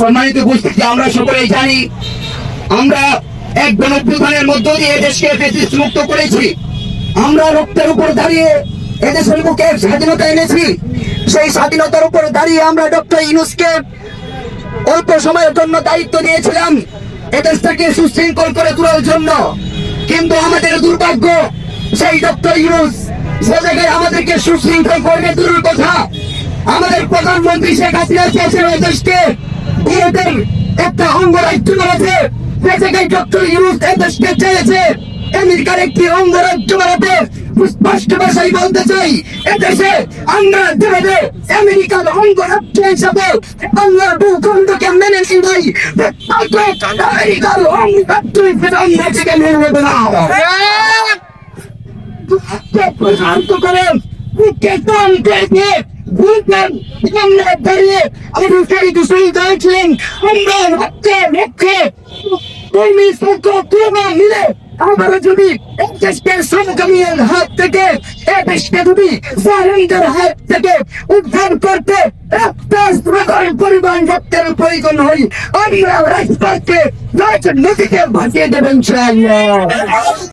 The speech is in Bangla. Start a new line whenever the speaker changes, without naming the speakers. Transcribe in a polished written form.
সম্মানিত উপস্থিতি, আমরা সকলেই জানি আমরা এক গণঅভ্যুত্থানের মধ্য দিয়ে দেশকে ফ্যাসিস্ট মুক্ত করেছি। আমরা রক্তের উপর দাঁড়িয়ে এদেশের বুকে স্বাধীনতা এনেছি। সেই স্বাধীনতার উপর দাঁড়িয়ে আমরা ডক্টর ইউনূসকে অল্প সময়ের জন্য দায়িত্ব দিয়েছিলাম এদেশটাকে সুশৃঙ্খল করে তোলার জন্য। কিন্তু আমাদের দুর্ভাগ্য, সেই ডক্টর ইউনূস যে জায়গায় আমাদেরকে সুশৃঙ্খল করবে দূরের কথা, আমাদের প্রধানমন্ত্রী শেখ হাসিনা চেয়েছিল এদেশকে ভারতের একটা অঙ্গরাজ্য বানাতে। সে জায়গায় ডক্টর ইউনূস এদেশকে চেয়েছে আমেরিকার একটি অঙ্গরাজ্য বানাতে। স্পষ্ট ভাষায় বলতে চাই, এদেশে আমরা যেভাবে আমেরিকার অঙ্গরাজ্য হিসাবে বাংলার ভূখণ্ডকে মেনে নিই নাই, আমেরিকার অঙ্গরাজ্য হিসেবে আমরা থেকে মেনে নেব না। প্রশান্ত করেন মিলে আমরা যদি দেশকে সমকামীর হাত থেকে দেশকে যদি সারেন্ডার হাত থেকে উদ্ধার করতে পরিমাণ রক্তের প্রয়োজন হয়, আমরা রাজপথকে রাজনীতিকে ভাসিয়ে দেবেন।